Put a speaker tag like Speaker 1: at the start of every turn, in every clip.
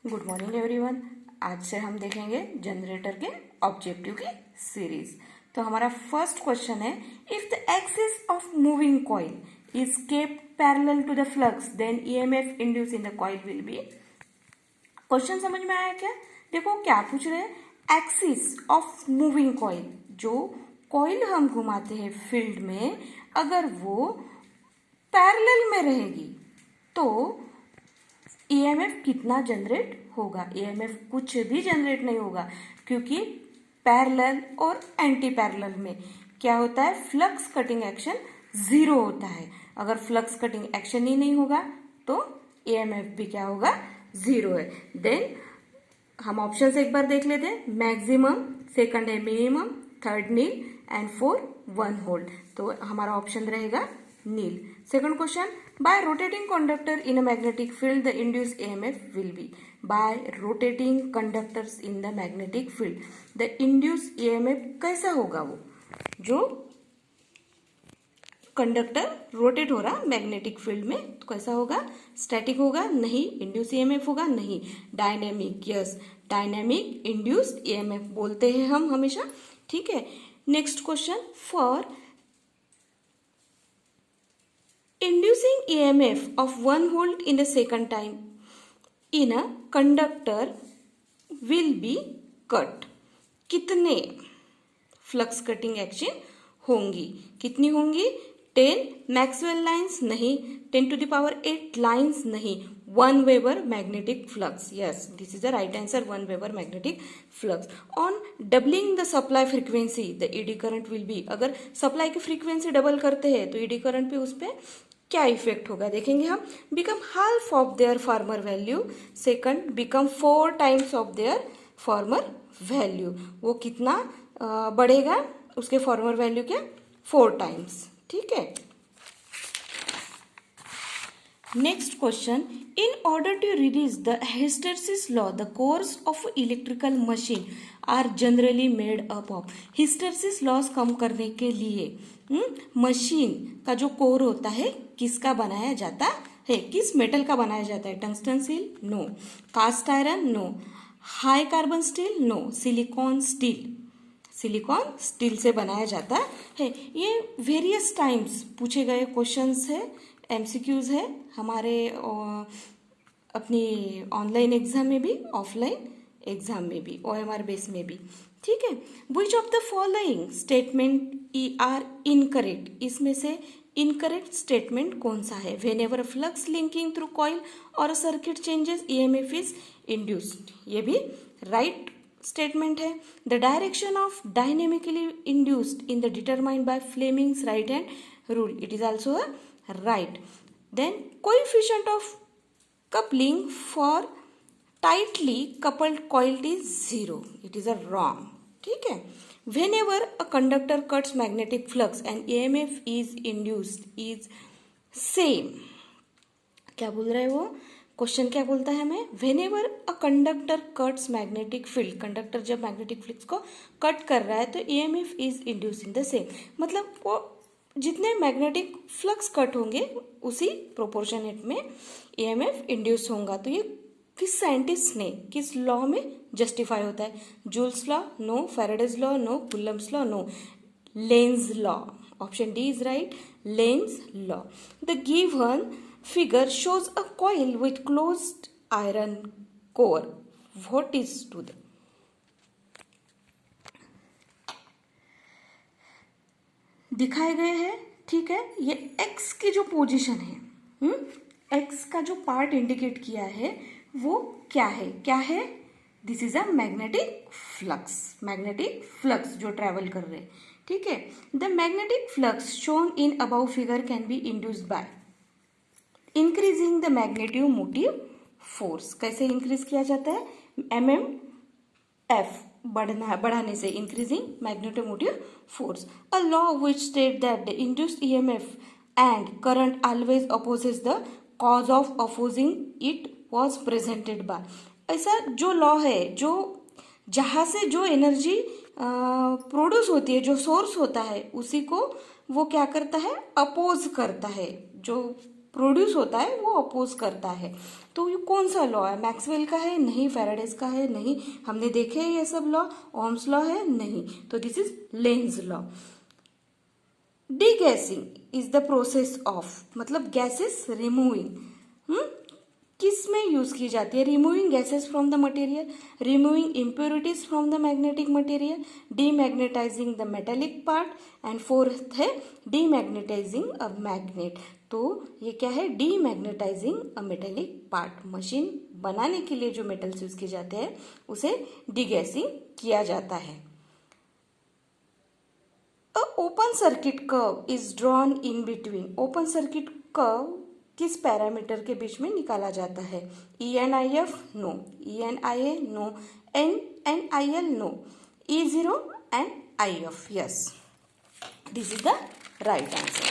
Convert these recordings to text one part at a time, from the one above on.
Speaker 1: Good morning everyone. आज से हम देखेंगे जनरेटर के ऑब्जेक्टिव की सीरीज। तो हमारा फर्स्ट क्वेश्चन है, if the axis of moving coil is kept parallel to the flux then EMF induce in the coil will be. Question समझ में आया क्या? देखो क्या पूछ रहे हैं, एक्सिस ऑफ मूविंग कॉइल, जो कॉइल हम घुमाते हैं फील्ड में, अगर वो पैरेलल में रहेगी तो ईएमएफ कितना जनरेट होगा? ईएमएफ कुछ भी जनरेट नहीं होगा, क्योंकि पैरेलल और एंटी पैरेलल में क्या होता है, फ्लक्स कटिंग एक्शन जीरो होता है। अगर फ्लक्स कटिंग एक्शन ही नहीं होगा तो ईएमएफ भी क्या होगा, जीरो है। देन हम ऑप्शन से एक बार देख लेते हैं। मैक्सिमम, सेकंड है minimum, third nil and fourth 1 volt. तो हमारा ऑप्शन रहेगा नील। Second question, by rotating conductor in a magnetic field, the induced EMF will be. By rotating conductors in the magnetic field, the induced EMF कैसा होगा? वो जो conductor rotate हो रहा magnetic field में, तो कैसा होगा? स्टैटिक होगा? नहीं। इंड्यूस ईएमएफ होगा? नहीं। Dynamic, yes, dynamic induced EMF बोलते हैं हम हमेशा। ठीक है। Next question, for inducing EMF of 1 volt in the second time in a conductor will be cut. कितने फ्लक्स कटिंग एक्शन होंगी? कितनी होंगी? 10 मैक्सवेल लाइन्स? नहीं। 10 to the power 8 लाइन्स? नहीं। 1 weber magnetic flux, yes, this is the right answer, 1 weber magnetic flux. On doubling the supply frequency the eddy current will be. अगर supply की frequency double करते हैं तो eddy current पे उस पर क्या इफेक्ट होगा देखेंगे हम। Become half of their farmer value. Second, become 4 times of their farmer value. वो कितना बढ़ेगा उसके फॉर्मर वैल्यू के 4 टाइम्स। ठीक है। Next question, in order to release the hysteresis law the course of electrical machine are generally made up of. Hysteresis loss कम करने के लिए मशीन का जो कोर होता है किसका बनाया जाता है? किस मेटल का बनाया जाता है? Tungsten steel? No. Cast iron? No. High carbon steel? No. Silicon steel? Silicon steel से बनाया जाता है। ये वेरियस टाइम्स पूछे गए क्वेश्चंस है, एमसीक्यूज है हमारे अपनी ऑनलाइन एग्जाम में भी, ऑफलाइन एग्जाम में भी, ओएमआर बेस में भी। ठीक है। Which of the following statement are incorrect? इसमें से इनकरेक्ट स्टेटमेंट कौन सा है? Whenever flux linking through coil और circuit changes EMF is induced, ये भी राइट स्टेटमेंट है। The direction of dynamically induced in the determined by Fleming's right hand rule, it is also a right. Then coefficient of coupling for tightly coupled coil is 0, it is a wrong. ठीक है। whenever a conductor cuts magnetic flux and EMF is induced is same. क्या बोल रहा है वो question? क्या बोलता है हमें? whenever a conductor cuts magnetic field, conductor जब मैग्नेटिक फ्लक्स को कट कर रहा है तो EMF is induced in the same, मतलब वो जितने मैग्नेटिक फ्लक्स कट होंगे उसी प्रोपोर्शनेट में ईएमएफ इंड्यूस होगा। तो ये किस साइंटिस्ट ने, किस लॉ में जस्टिफाई होता है? Joule's law? No. Faraday's law? No. Coulomb's law? No. Lenz law, option D is right, Lenz law. The given figure shows a coil with closed iron core, what is to the? दिखाए गए हैं। ठीक है। ये x की जो position है, x का जो पार्ट इंडिकेट किया है वो क्या है? क्या है? This is a magnetic flux, magnetic flux जो ट्रेवल कर रहे हैं। ठीक है। The magnetic flux shown in above figure can be induced by increasing the magnetic motive force. कैसे इंक्रीज किया जाता है? एफ बढ़ाने से, increasing magnetomotive force. A law which state that the induced EMF and current always opposes the cause of opposing it was presented by. ऐसा जो law है, जो जहाँ से जो एनर्जी प्रोड्यूस होती है, जो सोर्स होता है, उसी को वो क्या करता है? अपोज करता है। जो प्रोड्यूस होता है वो अपोज करता है। तो ये कौन सा लॉ है? मैक्सवेल का है? नहीं। फैराडेज का है? नहीं। हमने देखे ये सब लॉ। ओम्स लॉ है? नहीं। तो this is Lenz law. Degassing is the process of, मतलब गैसेस रिमूविंग किस में यूज की जाती है? Removing gases from the material, removing impurities from the magnetic material, demagnetising the metallic part, and fourth है डीमैग्नेटाइजिंग अ मैग्नेट। तो ये क्या है? Demagnetising a metallic part. Machine बनाने के लिए जो मेटल्स यूज किए जाते हैं उसे डीगैसिंग किया जाता है। A open circuit curve is drawn in between. Open circuit curve किस पैरामीटर के बीच में निकाला जाता है? ENIF no, ENIA no, NNIL no, E0 and IF yes. This is the right answer.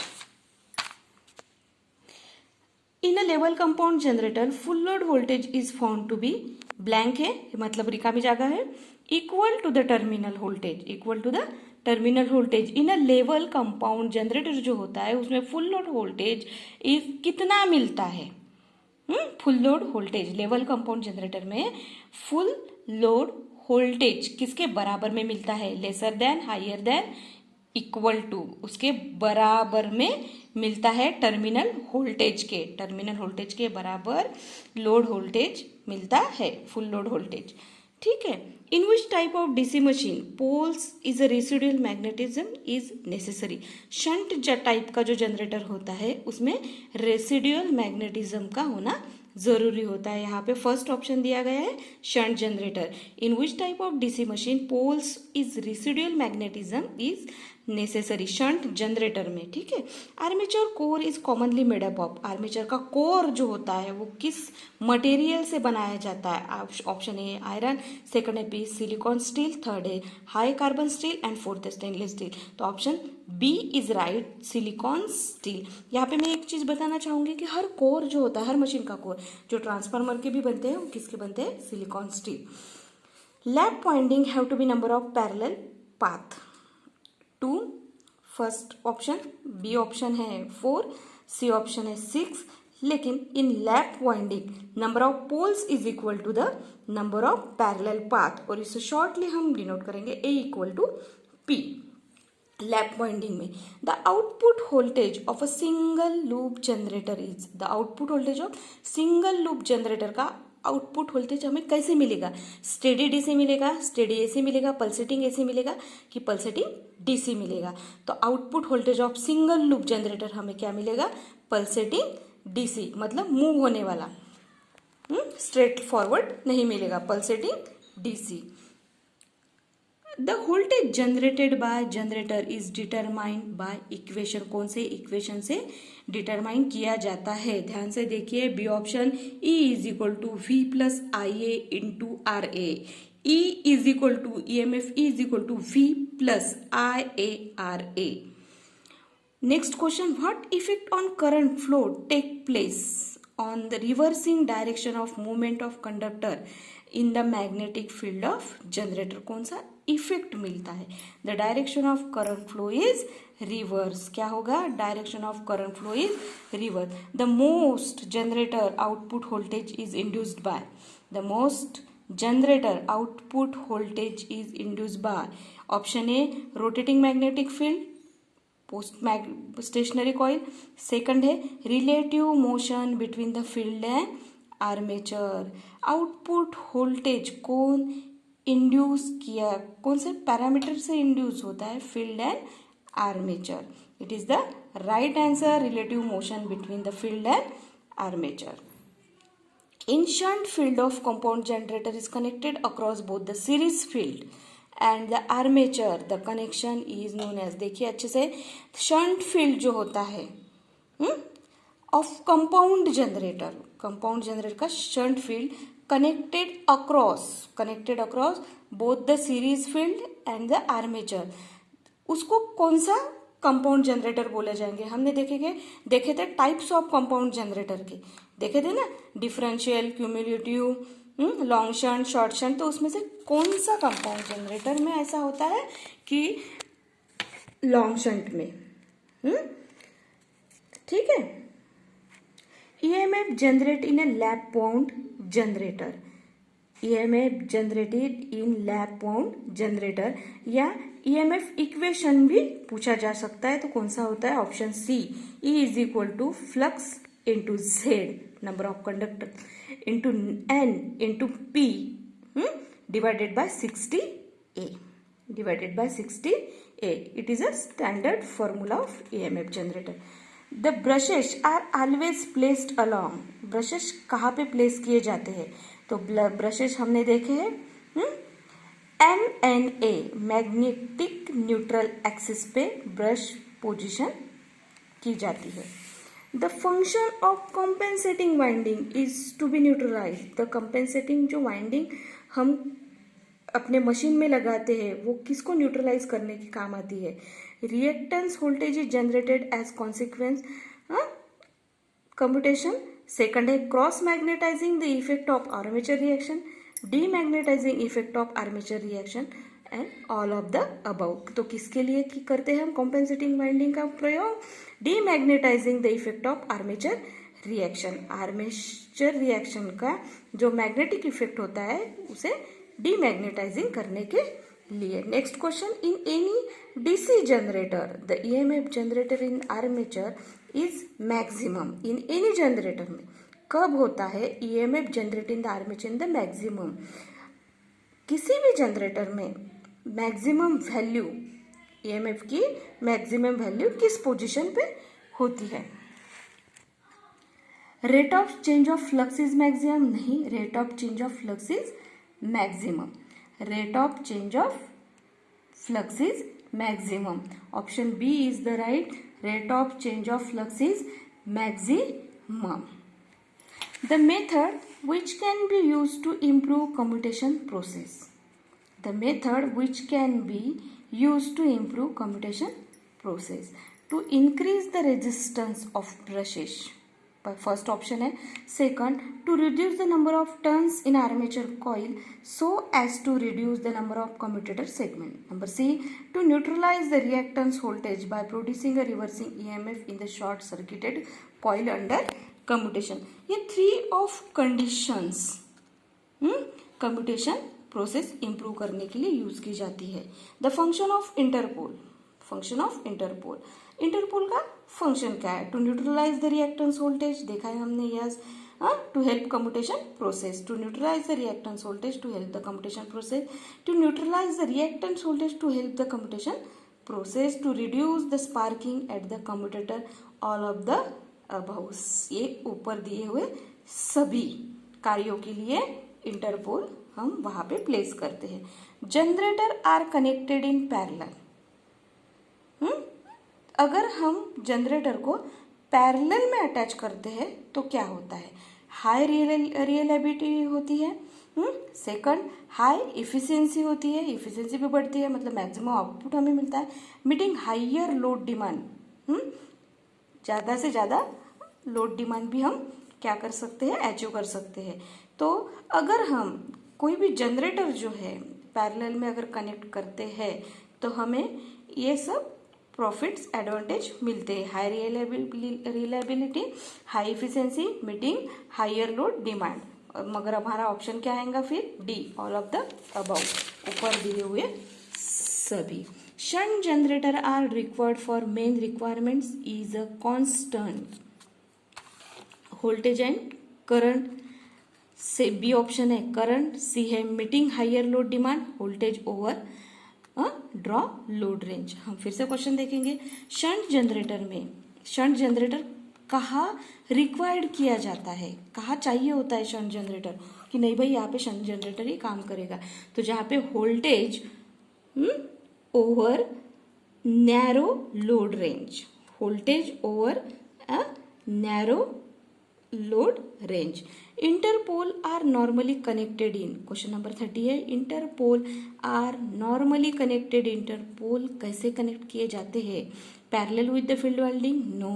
Speaker 1: In a level compound generator, full load voltage is found to be blank है, मतलब रिकामी जगह है, equal to the terminal voltage, equal to the terminal voltage in a level compound generator जो होता है उसमें full load voltage is कितना मिलता है? Full load voltage level compound generator में फुल लोड वोल्टेज किसके बराबर में मिलता है? Lesser than, higher than, equal to, उसके बराबर में मिलता है टर्मिनल वोल्टेज के। टर्मिनल वोल्टेज के बराबर लोड वोल्टेज मिलता है, फुल लोड वोल्टेज। ठीक है। In which type of DC machine poles is a residual magnetism is necessary. Shunt type का जो जनरेटर होता है उसमें रेसिडुअल मैग्नेटिज्म का होना जरूरी होता है। यहाँ पे फर्स्ट ऑप्शन दिया गया है shunt generator. In which type of DC machine poles is residual magnetism is necessary, shunt generator में। ठीक है। Armature core is commonly made up of. Armature का कोर जो होता है वो किस मटेरियल से बनाया जाता है? ऑप्शन ए आयरन, सेकंड है बी सिलिकॉन स्टील, थर्ड है high carbon steel and fourth है स्टेनलेस स्टील। तो option B is right, silicon steel. यहाँ पे मैं एक चीज बताना चाहूंगी कि हर कोर जो होता है, हर मशीन का कोर जो ट्रांसफार्मर के भी बनते हैं वो किसके बनते हैं? Silicon steel. Lap winding have to be number of parallel path. 2 first option, B option है 4, सी ऑप्शन है 6, लेकिन in lap winding number of poles is equal to the number of parallel path, और इसे shortly हम denote करेंगे A equal to P. Lap winding में the output voltage of a single loop generator is, the output voltage of single loop generator का output voltage हमें कैसे मिलेगा? Steady DC मिलेगा, स्टेडी एसी मिलेगा, पल्सेटिंग एसी मिलेगा कि पल्सेटिंग डीसी मिलेगा? तो output voltage of single loop generator हमें क्या मिलेगा? पल्सेटिंग डीसी, मतलब मूव होने वाला, स्ट्रेट फॉरवर्ड नहीं मिलेगा, pulsating DC. The voltage generated by generator is determined by equation. कौन से इक्वेशन से डिटरमाइन किया जाता है? ध्यान से देखिए, B option E is equal to V plus IA into RA। E is equal to EMF E is equal to V plus IARA। Next question, what effect on current flow take place on the reversing direction of movement of conductor in the magnetic field of generator? कौन सा effect मिलता है? The direction of current flow is reverse. क्या होगा? Direction of current flow is reverse. The most generator output voltage is induced by, the most generator output voltage is induced by option A rotating magnetic field, post stationary coil, second है relative motion between the field and armature. Output voltage कौन induce किया, कौन से parameter से induce होता है? Field and armature. It is the right answer, relative motion between the field and armature. In shunt field of compound generator is connected across both the series field and the armature. The connection is known as, देखिए अच्छे से, shunt field जो होता है of compound generator, compound generator का shunt field connected across both the series field and the armature, उसको कौन सा कंपाउंड जनरेटर बोले जाएंगे? हमने देखे थे टाइप्स ऑफ कंपाउंड जनरेटर के, देखे थे ना, differential, cumulative, long shunt, short shunt. तो उसमें से कौन सा कंपाउंड जनरेटर में ऐसा होता है कि लॉन्ग शंट में, ठीक है। EMF generate in a lap wound generator. EMF generated in lap wound generator या EMF इक्वेशन भी पूछा जा सकता है, तो कौन सा होता है? Option C, E is equal to flux into Z number of conductor into N into P divided by 60A. Divided by 60A. It is a standard formula of EMF generator. The brushes are always placed along. Brushes कहाँ पे place किए जाते हैं? तो brushes हमने देखे हैं MNA magnetic neutral axis पे ब्रश पोजीशन की जाती है. The function of compensating winding is to be neutralize. The compensating जो वाइंडिंग हम अपने मशीन में लगाते हैं वो किसको न्यूट्रलाइज करने के काम आती है? Reactance voltage is generated as consequence commutation. Second है cross magnetizing the effect of armature reaction, demagnetizing effect of armature reaction and all of the above. तो किसके लिए करते हैं हम कॉम्पेंसेटिंग वाइंडिंग का प्रयोग? Demagnetising the effect of armature reaction. Armature reaction का जो मैग्नेटिक इफेक्ट होता है उसे डीमैग्नेटाइजिंग करने के लिए. Next question, in any DC generator the EMF generator in armature is maximum. In any generator में कब होता है EMF generate in the armature in the maximum? किसी भी जनरेटर में मैक्सिमम वैल्यू ईएमएफ की मैक्सिमम वैल्यू किस पोजीशन पे होती है? Rate of change of flux is maximum. नहीं, rate of change of flux is maximum. Rate of change of flux is maximum. Option B is the right. Rate of change of flux is maximum. The method which can be used to improve commutation process. The method which can be used to improve commutation process. To increase the resistance of brushes. First option है. Second, to reduce the number of turns in armature coil so as to reduce the number of commutator segment. Number C, to neutralize the reactance voltage by producing a reversing EMF in the short circuited coil under commutation. ये 3 of conditions commutation process improve करने के लिए use की जाती है. The function of interpole. Function of interpole. Interpole का function क्या है? To neutralize the reactance voltage, देखा है हमने. Yes, to help commutation process. To neutralize the reactance voltage to help the commutation process. To neutralize the reactance voltage to help the commutation process. To reduce the sparking at the commutator. All of the about. ये ऊपर दिए हुए सभी कार्यों के लिए interpole हम वहां पे प्लेस करते हैं. Generator are connected in parallel. अगर हम जनरेटर को पैरेलल में अटैच करते हैं तो क्या होता है? हाई रिलायबिलिटी होती है. सेकंड, हाई इफिशियंसी होती है. इफिशियंसी भी बढ़ती है, मतलब मैक्सिमम आउटपुट हमें मिलता है. Meeting higher load demand. ज़्यादा से ज़्यादा लोड डिमांड भी हम क्या कर सकते हैं? अचीव कर सकते हैं. तो अगर हम कोई भी जनरेटर जो है पैरेलल में अगर कनेक्ट करते हैं तो हमें ये सब प्रॉफिट्स एडवांटेज मिलते हैं. High reliability, high efficiency, meeting higher load demand. मगर हमारा ऑप्शन क्या आएगा फिर? D, all of the above, ऊपर दिए हुए सभी. Shunt generator are required for main requirements is a constant voltage and current. से बी ऑप्शन है करंट. सी है meeting higher load demand, voltage over draw load range. हम फिर से क्वेश्चन देखेंगे. शंट जनरेटर में, शंट जनरेटर कहाँ रिक्वायर्ड किया जाता है? कहाँ चाहिए होता है शंट जनरेटर? कि नहीं भाई यहाँ पे शंट जनरेटर ही काम करेगा. तो जहाँ पे voltage over narrow load range. Voltage over a narrow load range. Interpole are normally connected in. Question number 30 है. Interpole are normally connected. Interpole कैसे कनेक्ट किए जाते हैं? Parallel with the field winding? No.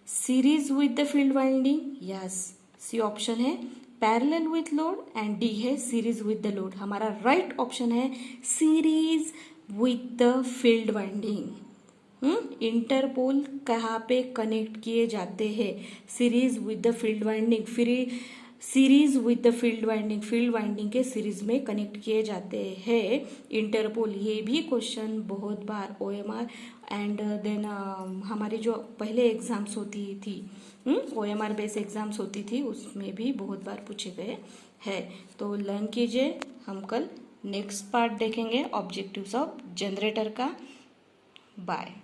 Speaker 1: Series with the field winding? Yes. C option है parallel with load and D है series with the load. हमारा right option है series with the field winding. Interpole कहाँ पे connect किए जाते हैं? Series with the field winding, series with the field winding, field winding के सीरीज में कनेक्ट किए जाते हैं इंटरपोल। ये भी क्वेश्चन बहुत बार OMR एंड देन हमारी जो पहले एग्जाम्स होती थी, OMR बेस एग्जाम्स होती थी, उसमें भी बहुत बार पूछे गए हैं। तो लर्न कीजिए। हम कल नेक्स्ट पार्ट देखेंगे ऑब्जेक्टिव्स ऑफ जनरेटर का। बाय।